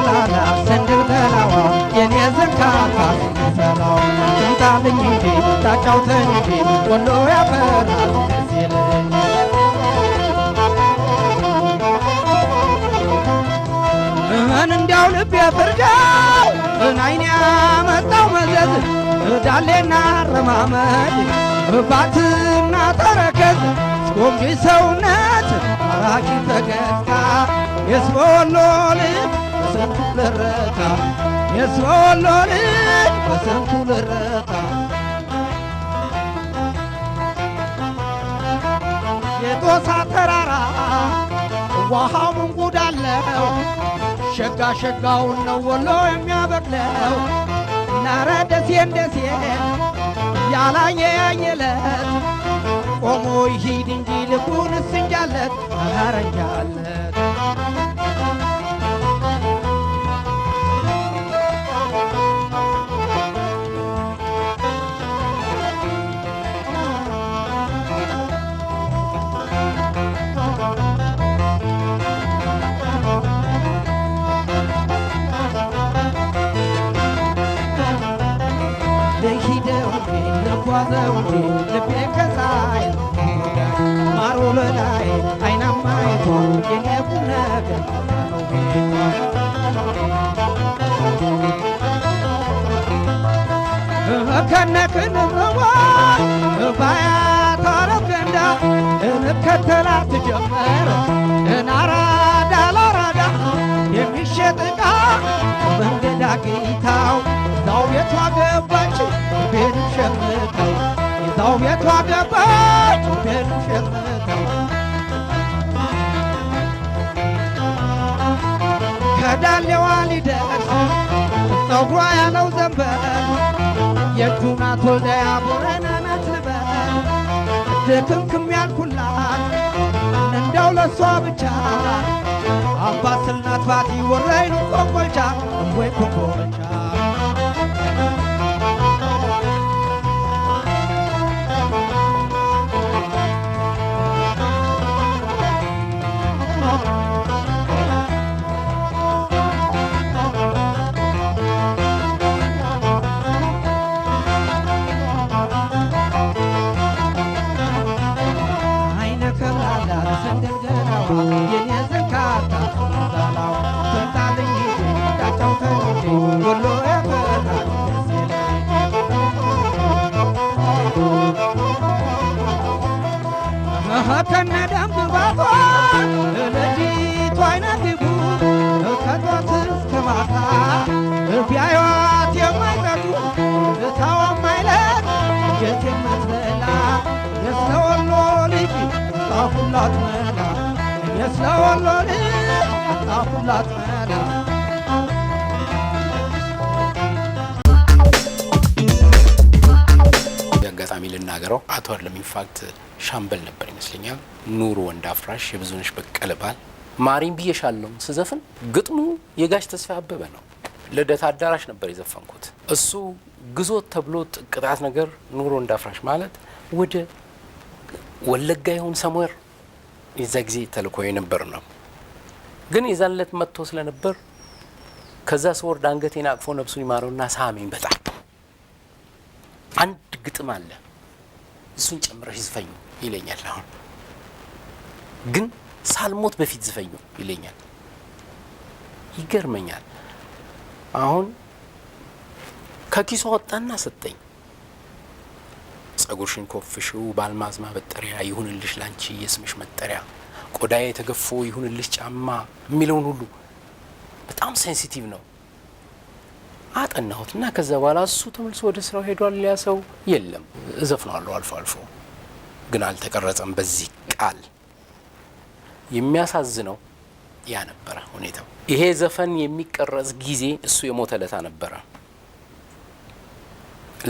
ላላ ሰንደል ገላዋ የኔ ዘካታ ሰላው ትምጣልኝ እንጂ ታጫውተኝ እንጂ ወሎ ያፈራል ሲለኝ እንዲያው ልቤ ፍርጃው አይኔ ያመጣው መዘዝ ዳሌና ረማመድ ባትና ተረከዝ ጎምጂ ሰውነት አራቂ ፈገግታ የስወሎ ልጅ በስንቱ ልረታ የስወሎ ልጅ በስንቱ ልረታ የጦሳ ተራራ ውሃው ምንጉድ አለው ሸጋ ሸጋውን ነው ወሎ የሚያበቅለው ናረ ደሴን ደሴን ያላየ ያየለት ቆሞ ይሂድ እንጂ ልቡን እስንጃለት አረንጃለት ልጓዘው ልቤ ከሳይ ማሩ ለላይ አይናማይቶ የኔ ቁም ነገር ከነክንረዋ ባያታረፍ ገንዳ እንከተላት ጀመር እናራዳ ላራዳ የሚሸጥ ዕቃ መንገድ አግኝታው እዛው ቤቷ ገባች ቤት ሸምተው እዛው ቤቷ ገባች ቤት ሸምተው ከዳሌዋ ሊደርስ ፀጉሯ ያለው ዘንበል የጁናት ወልደያ ቦረና ናት ልበል ድክምክም ያልኩላት እንደው ለሷ ብቻ አምባሰል ናት ባቲ ወረይኑ ኮምቦልቻ ወይ ኮምቦልቻ የኔ ዘካታ ዛላው ትምጣልኝ ታጫውተኝ ወሎ ያፈራል ከነ ደም ግባቷ ልጅቷ አይነት ግቡ ከጧት እስከ ማታ ቢያዩዋት የማይጠጉ እታዋም አይለት ጀት የምትበላ የስለወሎ ልጅ ጣፉላት መላ የስለወሎ ልጅ ጣፉላት መላ አጋጣሚ ልናገረው አቶ አለም ኢንፋክት ሻምበል ነበር ይመስለኛል ኑሩ ወንድ አፍራሽ የብዙነሽ በቀለ ባል ማሪም ብዬሻለሁ ስዘፍን ግጥሙ የጋሽ ተስፋ አበበ ነው ልደት አዳራሽ ነበር የዘፈንኩት እሱ ግዞት ተብሎ ቅጣት ነገር ኑሩ ወንድ አፍራሽ ማለት ወደ ወለጋ ይሁን ሰሞር የዛ ጊዜ ተልኮ የነበር ነው ግን የዛለት መጥቶ ስለነበር ከዛ ስወርድ አንገቴን አቅፎ ነብሱን ይማረውና ሳሚኝ በጣም አንድ ግጥም አለ እሱን ጨምረሽ ዝፈኙ ይለኛል አሁን ግን ሳልሞት በፊት ዝፈኙ ይለኛል ይገርመኛል አሁን ከኪሱ ወጣና ሰጠኝ ጸጉርሽን ኮፍሽው ባልማዝ ማበጠሪያ ይሁንልሽ ላንቺ የስምሽ መጠሪያ ቆዳዬ ተገፎ ይሁንልሽ ጫማ የሚለውን ሁሉ በጣም ሴንሲቲቭ ነው አጠናሁትና ከዛ በኋላ እሱ ተመልሶ ወደ ስራው ሄዷል ሊያሰው የለም እዘፍናለሁ አልፎ አልፎ ግን አልተቀረጸም በዚህ ቃል የሚያሳዝነው ያ ነበር ሁኔታው ይሄ ዘፈን የሚቀረጽ ጊዜ እሱ የሞተለታ ነበር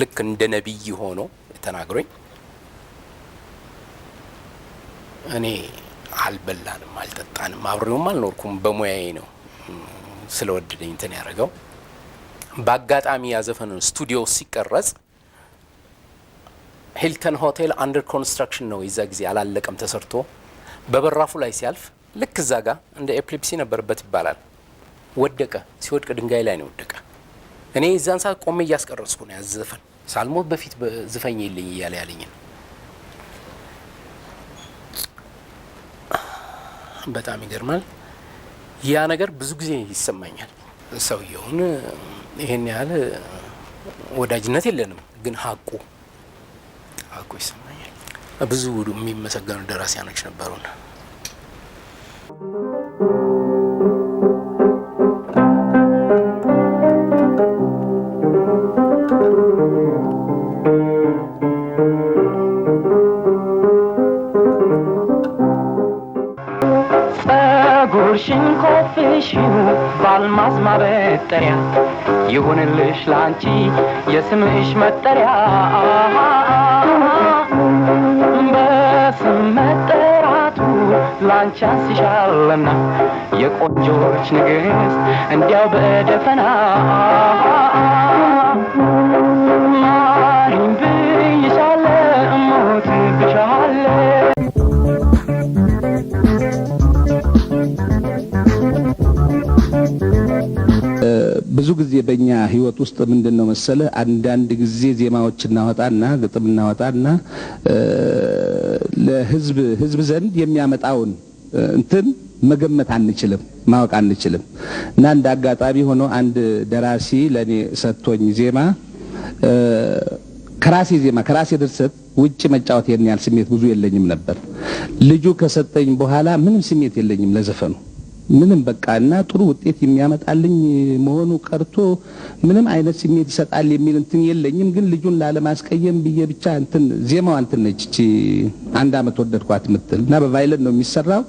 ልክ እንደ ነብይ ሆኖ ተናግሮኝ እኔ አልበላንም አልጠጣንም አብሬውም አልኖርኩም በሙያዬ ነው ስለወደደኝ እንትን ያረጋው በአጋጣሚ ያዘፈን ስቱዲዮ ሲቀረጽ ሂልተን ሆቴል አንደር ኮንስትራክሽን ነው ይዛ ጊዜ አላለቀም ተሰርቶ በበራፉ ላይ ሲያልፍ ልክ ዛጋ እንደ ኤፕሊፕሲ ነበርበት ይባላል ወደቀ። ሲወድቅ ድንጋይ ላይ ነው ወደቀ። እኔ እዛን ሰዓት ቆሜ እያስቀረጽኩ ነው ያዘፈን ሳልሞት በፊት ዝፈኝ ይልኝ እያለ ያለኝ ነው። በጣም ይገርማል። ያ ነገር ብዙ ጊዜ ይሰማኛል። ሰውየውን ይሄን ያህል ወዳጅነት የለንም፣ ግን ሀቁ ይሰማኛል። ብዙ የሚመሰገኑ ደራሲያኖች ነበሩና ጸጉርሽን ኮፍሽው ባልማዝ ማበጠሪያ ይሁንልሽ ላንቺ የስምሽ መጠሪያ በስም መጠራቱ ላንቺ አንስሻልና የቆንጆች ንግሥት እንዲያው በደፈና ማሪኝ ብይሻለሁ እሞትብሻለሁ። ብዙ ጊዜ በእኛ ህይወት ውስጥ ምንድነው መሰለ አንዳንድ ጊዜ ዜማዎች እናወጣና ግጥም እናወጣና ለህዝብ ዘንድ የሚያመጣውን እንትን መገመት አንችልም፣ ማወቅ አንችልም። እና እንደ አጋጣሚ ሆኖ አንድ ደራሲ ለኔ ሰጥቶኝ ዜማ ከራሴ ድርሰት ውጭ መጫወት የኛል ስሜት ብዙ የለኝም ነበር። ልጁ ከሰጠኝ በኋላ ምንም ስሜት የለኝም ለዘፈኑ ምንም በቃና ጥሩ ውጤት የሚያመጣልኝ መሆኑ ቀርቶ ምንም አይነት ስሜት ይሰጣል የሚል እንትን የለኝም። ግን ልጁን ላለማስቀየም ብዬ ብቻ እንትን ዜማው እንትን ነች እቺ አንድ አመት ወደድኳት ምትል እና በቫይለን ነው የሚሰራው።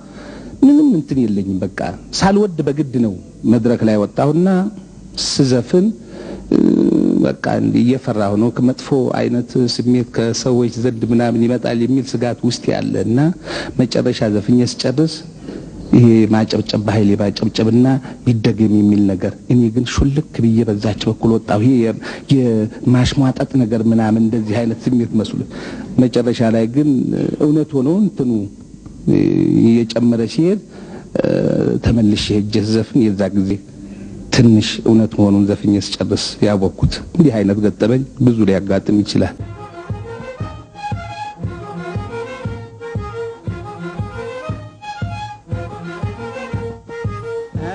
ምንም እንትን የለኝም በቃ ሳልወድ በግድ ነው መድረክ ላይ ወጣሁና ስዘፍን በቃ እየፈራሁ ነው ከመጥፎ አይነት ስሜት ከሰዎች ዘንድ ምናምን ይመጣል የሚል ስጋት ውስጥ ያለና መጨረሻ ዘፍኜ ስጨርስ ይሄ ማጨብጨብ በኃይሌ ባጨብጨብና ቢደገም የሚል ነገር እኔ ግን ሹልክ ብዬ በዛች በኩል ወጣሁ። ይሄ የማሽሟጠጥ ነገር ምናምን እንደዚህ አይነት ስሜት መስሎ መጨረሻ ላይ ግን እውነት ሆኖ እንትኑ የጨመረ ሲሄድ ተመልሼ ሄጄ ዘፍን የዛ ጊዜ ትንሽ እውነት መሆኑን ዘፍኜ ስጨርስ ያወቅኩት። እንዲህ አይነት ገጠመኝ ብዙ ሊያጋጥም ይችላል።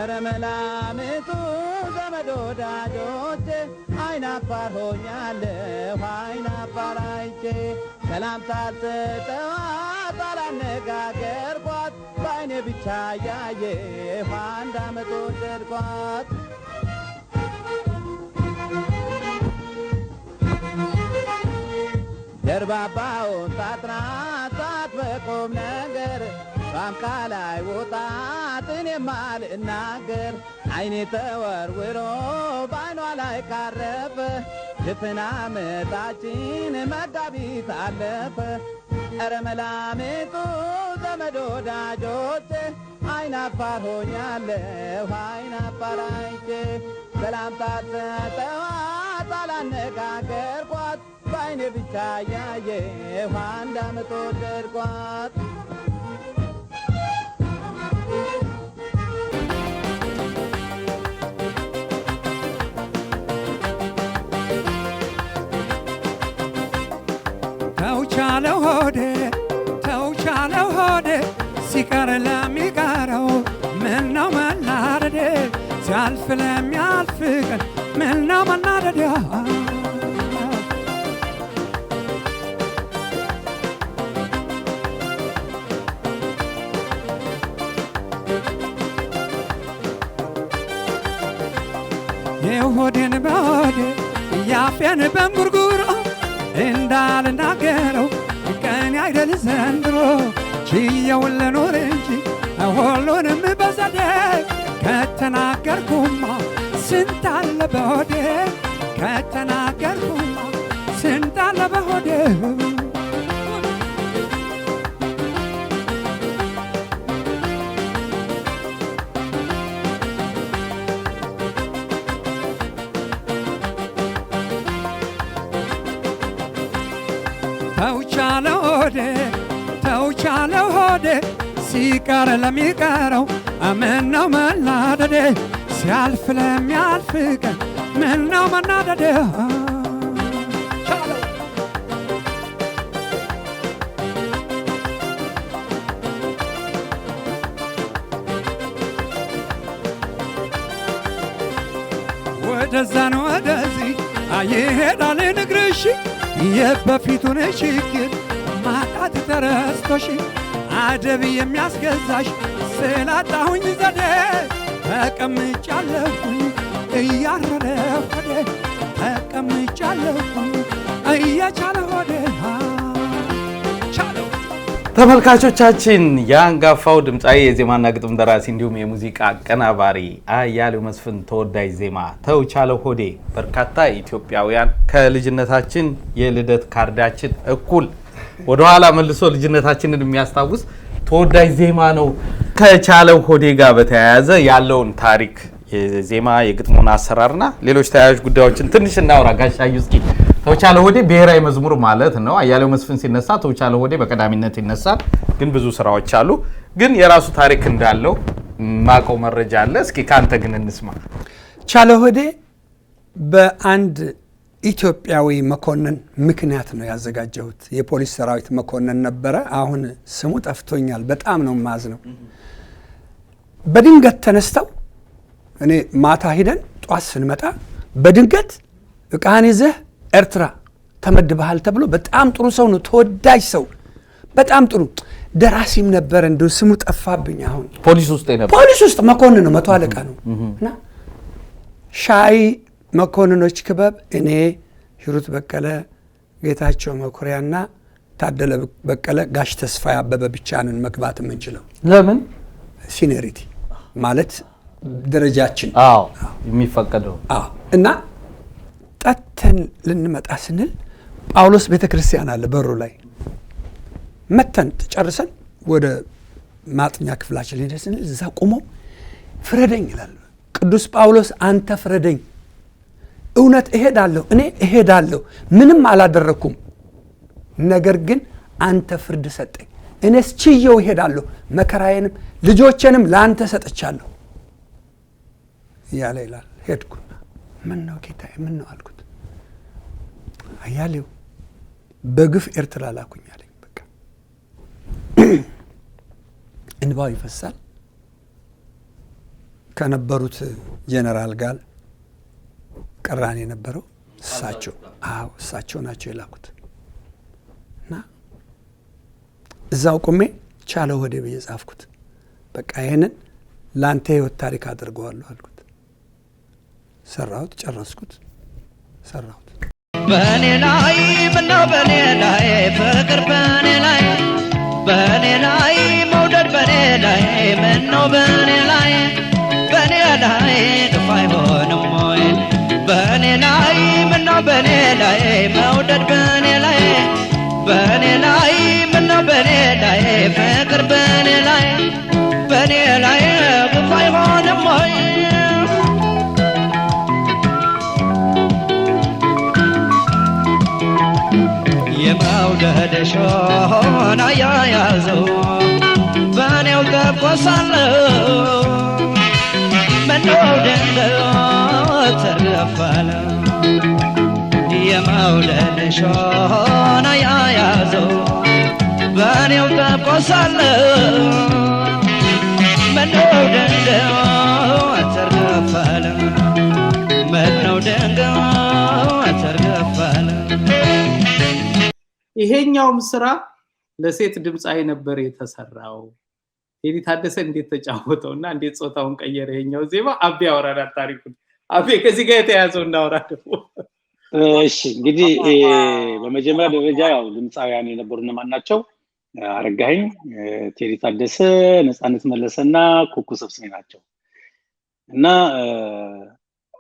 ረመላምቱ ዘመዶ ዳጆቼ አይናፋር ሆኛለሁ አይናፋራይቼ ሰላምታ አልሰጠኋት አላነጋገርኳት በአይኔ ብቻ ያየሁ አንድ አመት ወደድኳት። ደርባባውን ታጥናት በቁም ነገር ባምቃ ላይ ወጣት እኔም አልናገር አይኔ ተወርውሮ ባይኗ ላይ ካረፈ ድፍን ዓመታችን መጋቢት አለፈ። ኧረ መላምቱ ዘመድ ወዳጆቼ አይናፋር ሆኛለሁ አይናፋራይቼ ሰላምታ ሰጠኋት አላነጋገርኳት በአይኔ ብቻ ያየሁ አንድ አመት ወደድኳት። ተውቻለው ሆዴ ሲቀር ለሚቀረው ምነው መናደዴ ሲያልፍ ለሚያልፍ ቀን ምነው መናደዴ የሆዴን በሆዴ ያፌን በንጉርጉሮ እንዳልናገረው ቀን አይደል ዘንድሮ ችየው ልኖር እንጂ ሁሉንም በዘዴ ከተናገርኩማ ስንት አለ በሆዴ ከተናገርኩማ ስንት አለ በሆዴ ተውቻለው ሆዴ ሲቀር ለሚቀረው ምነው መናደዴ ሲያልፍ ለሚያልፍ ቀን ምነው መናደድ ወደዛን ወደዚህ አይሄዳል ንግርሽ የበፊቱን ችግር ማጣት ተረስቶሽ አደብ የሚያስገዛሽ ስላጣሁኝ ዘዴ ተቀምጫለሁኝ እያረረ ሆዴ ተቀምጫለሁኝ እየቻለ ሆዴ ቻለው። ተመልካቾቻችን የአንጋፋው ድምፃዊ የዜማና ግጥም ደራሲ እንዲሁም የሙዚቃ አቀናባሪ አያሌው መስፍን ተወዳጅ ዜማ ተውቻለው ሆዴ በርካታ ኢትዮጵያውያን ከልጅነታችን የልደት ካርዳችን እኩል ወደኋላ መልሶ ልጅነታችንን የሚያስታውስ ተወዳጅ ዜማ ነው። ከቻለው ሆዴ ጋር በተያያዘ ያለውን ታሪክ የዜማ የግጥሙን አሰራርና ሌሎች ተያያዥ ጉዳዮችን ትንሽ እናውራ። ጋሻዩ እስኪ ተውቻለው ሆዴ ብሔራዊ መዝሙር ማለት ነው። አያሌው መስፍን ሲነሳ ተውቻለው ሆዴ በቀዳሚነት ይነሳል። ግን ብዙ ስራዎች አሉ። ግን የራሱ ታሪክ እንዳለው ማቀው መረጃ አለ። እስኪ ካንተ ግን እንስማ። ቻለው ሆዴ በአንድ ኢትዮጵያዊ መኮንን ምክንያት ነው ያዘጋጀሁት። የፖሊስ ሰራዊት መኮንን ነበረ። አሁን ስሙ ጠፍቶኛል። በጣም ነው ማዝነው። በድንገት ተነስተው እኔ ማታ ሄደን ጧት ስንመጣ በድንገት እቃህን ይዘህ ኤርትራ ተመድበሃል ተብሎ በጣም ጥሩ ሰው ነው፣ ተወዳጅ ሰው፣ በጣም ጥሩ ደራሲም ነበር። እንደው ስሙ ጠፋብኝ አሁን። ፖሊስ ውስጥ ነበር። ፖሊስ ውስጥ መኮንን ነው፣ መቶ አለቃ ነው። እና ሻይ መኮንኖች ክበብ እኔ ሂሩት በቀለ፣ ጌታቸው መኩሪያና ታደለ በቀለ፣ ጋሽ ተስፋዬ አበበ ብቻ ነን መግባት የምንችለው። ለምን? ሲኒሪቲ ማለት ደረጃችን የሚፈቀደው። እና ጠተን ልንመጣ ስንል ጳውሎስ ቤተክርስቲያን አለ በሩ ላይ መተን ጨርሰን ወደ ማጥኛ ክፍላችን ሄደ ስንል እዛ ቆሞ ፍረደኝ ይላል ቅዱስ ጳውሎስ። አንተ ፍረደኝ፣ እውነት እሄዳለሁ፣ እኔ እሄዳለሁ፣ ምንም አላደረኩም፣ ነገር ግን አንተ ፍርድ ሰጠኝ፣ እኔስ ችዬው እሄዳለሁ፣ መከራዬንም ልጆቼንም ለአንተ ሰጥቻለሁ እያለ ይላል። ሄድኩና ምን ነው ጌታዬ ምን ነው አልኩት። አያሌው በግፍ ኤርትራ ላኩኝ አለኝ። በቃ እንባው ይፈሳል። ከነበሩት ጄኔራል ጋር ቅራኔ የነበረው እሳቸው ናቸው የላኩት። እና እዛው ቁሜ ቻለው ሆዴ ብዬ ጻፍኩት። በቃ ይሄንን ላንተ ህይወት ታሪክ አድርገዋለሁ አልኩት። ሰራሁት፣ ጨረስኩት፣ ሰራሁት። በኔ ላይ ምነው በኔ ላይ ፍቅር በኔ ላይ በኔ ላይ መውደድ በኔ ላይ ምነው በኔ ላይ ግፍ አይሆንም ወይ በኔ ላይ ምነው በኔ ላይ መውደድ በኔ ላይ ምነው በኔ ላይ ፍቅር በኔ ላይ ግፍ አይሆንም ወይ የመውደድ ሾና ያያዘው በኔው ተቆሳለው ምነው ድንገት ተረፋለ የመውደድ ሾና ያያዘው በኔው ተቆሳለው ምነው ድንገት ተረፋለ ምነው ድንገት ተረፋለ። ይሄኛውም ስራ ለሴት ድምጻዊ ነበር የተሰራው። ቴዲ ታደሰ እንዴት ተጫወተውና እንዴት ጾታውን ቀየረ ይሄኛው ዜማ። አቤ ያወራናል ታሪኩን። አቤ ከዚህ ጋር የተያዘው እናወራ ደግሞ። እሺ እንግዲህ በመጀመሪያ ደረጃ ያው ድምጻውያን የነበሩ እነማን ናቸው? አረጋኸኝ፣ ቴዲ ታደሰ፣ ነፃነት መለሰና ኩኩ ሰብስቤ ናቸው። እና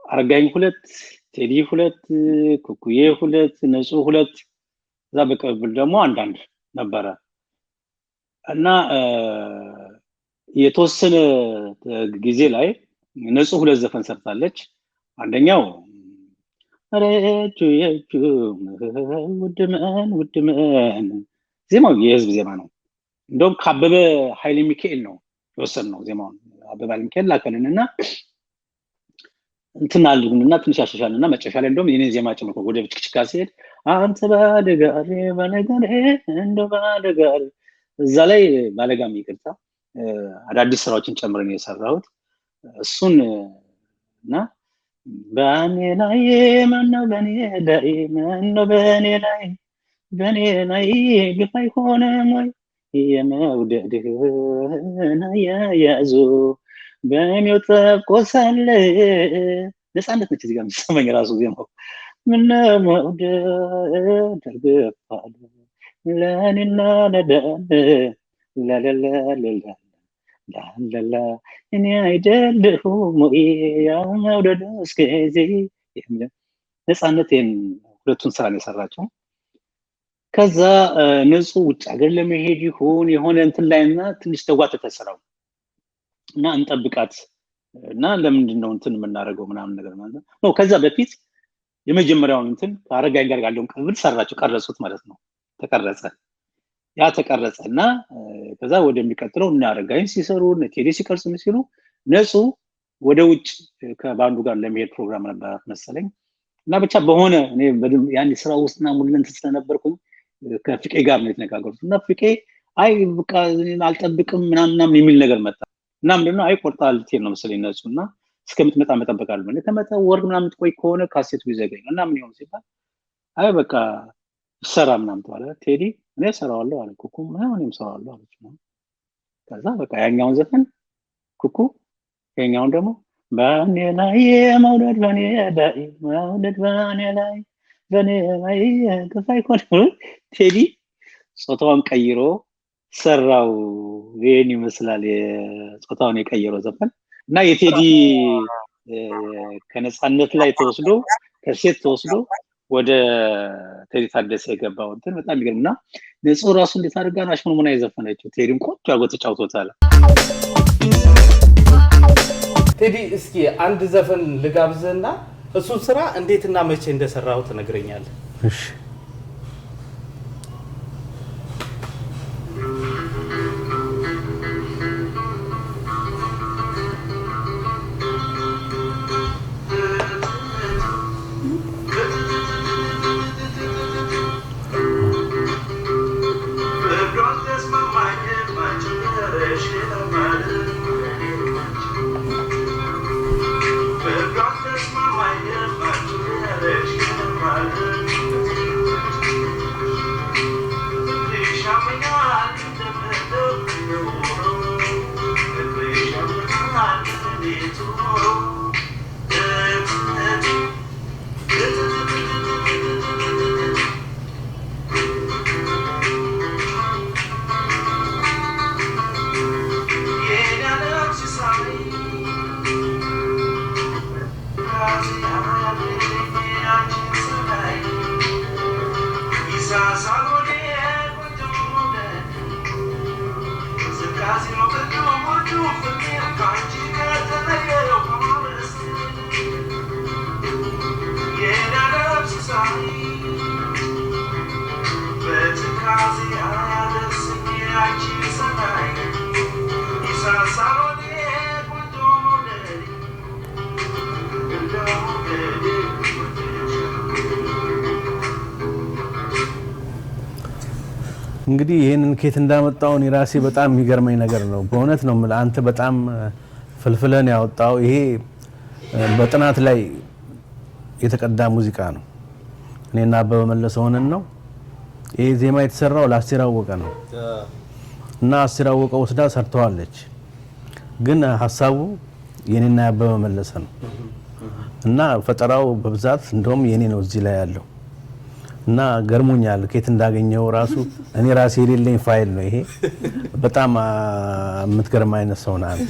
አረጋኸኝ 2፣ ቴዲ 2፣ ኩኩዬ 2፣ ንጹህ 2 እዛ በቅብል ደግሞ አንዳንድ ነበረ። እና የተወሰነ ጊዜ ላይ ንጹህ 2 ዘፈን ሰርታለች። አንደኛው ረጁ ውድመን ዜማው የህዝብ ዜማ ነው። እንደውም ከአበበ ኃይለ ሚካኤል ነው የወሰድነው ዜማውን። አበበ ኃይለ ሚካኤል ላከልንና እንትን አልኩና ትንሽ ያሻሻልና መጨረሻ ላይ እንደውም የኔ ዜማ ጨምሮ ወደ ብጭቅጭቃ ሲሄድ አንተ ባለጋሪ ባለጋሪ እንደ ባለጋሪ እዛ ላይ ባለጋም ይቅርታ አዳዲስ ስራዎችን ጨምረን የሰራሁት እሱን እና በእኔ ላይ ማነው በእኔ ላይ ግፍ አይሆንም ወይ የመውደድህን አያያዙ በእኔው ጠብቆ ሳለ ነፃነት ነች እዚህ ጋር የሚሰማኝ ራሱ ዜማው ምነው መውደድ ገፋል ለእኔና ለዳን ላላላላላ እኔ አይደለሁም ያው መውደድ እስከዚህ ነፃነቴን ሁለቱን ስራ ነው የሰራቸው። ከዛ ንጹህ ውጭ ሀገር ለመሄድ ይሁን የሆነ እንትን ላይና ትንሽ ተጓተተ ስራው እና እንጠብቃት እና ለምንድን ነው እንትን የምናደርገው ምናምን ነገር ማለት ነው። ከዛ በፊት የመጀመሪያውን እንትን ከአረጋኝ ጋር ያለውን ቅብብል ሰራቸው ቀረጹት ማለት ነው። ተቀረጸ ያ ተቀረጸና ከዛ ወደሚቀጥለው እና አረጋኝ ሲሰሩ ቴዲ ሲቀርጹ ሲሉ ንጹህ ወደ ውጭ ከባንዱ ጋር ለመሄድ ፕሮግራም ነበር መሰለኝ እና ብቻ በሆነ እኔ ያን ስራ ውስጥና ሙሉን ተስተነበርኩኝ ከፍቄ ጋር ነው የተነጋገሩት እና ፍቄ አይ በቃ አልጠብቅም ምናምን የሚል ነገር መጣ እና ምንድነው አይ ቆርጣል ልትሄድ ነው መሰለኝ ነሱና እስከምትመጣ መጠበቃለሁ ማለት ከመጣ ወርቅ ምናምን ትቆይ ከሆነ ካሴቱ ይዘገኝ እና ምን ይሆን ሲባል አይ በቃ ሰራ ምናምን ተባለ። ቴዲ እኔ ሰራዋለሁ አለ ኩኩ ምናምን ሰራዋለሁ አለች ነው። ከዛ በቃ ያኛውን ዘፈን ኩኩ ያኛውን ደግሞ በእኔ ላይ መውደድ በእኔ ላይ ግፍ አይሆንም ቴዲ ጾታውን ቀይሮ ሰራው። ይሄን ይመስላል ጾታውን የቀየረው ዘፈን እና የቴዲ ከነፃነት ላይ ተወስዶ ከሴት ተወስዶ ወደ ቴዲ ታደሰ የገባው እንትን በጣም ይገርምና ንጹህ ራሱ እንዴት አድርጋ ነው አሽሙን የዘፈነችው። ቴዲም ቆንጆ አድርጎ ተጫውቶታል። ቴዲ እስኪ አንድ ዘፈን ልጋብዝና እሱን ስራ እንዴትና መቼ እንደሰራው ትነግረኛለህ? እሺ እንግዲህ ይሄንን ኬት እንዳመጣው እኔ ራሴ በጣም የሚገርመኝ ነገር ነው። በእውነት ነው ማለት አንተ በጣም ፍልፍለን ያወጣው ይሄ በጥናት ላይ የተቀዳ ሙዚቃ ነው። እኔና አበበ መለሰ ሆነን ነው ይሄ ዜማ የተሰራው ለአስቴር አወቀ ነው እና አስቴር አወቀ ወስዳ ሰርተዋለች። ግን ሐሳቡ የኔና አበበ መለሰ ነው እና ፈጠራው በብዛት እንደውም የኔ ነው እዚህ ላይ ያለው እና ገርሞኛል። ኬት እንዳገኘው ራሱ እኔ ራሴ የሌለኝ ፋይል ነው ይሄ። በጣም የምትገርም አይነት ሰው ናት።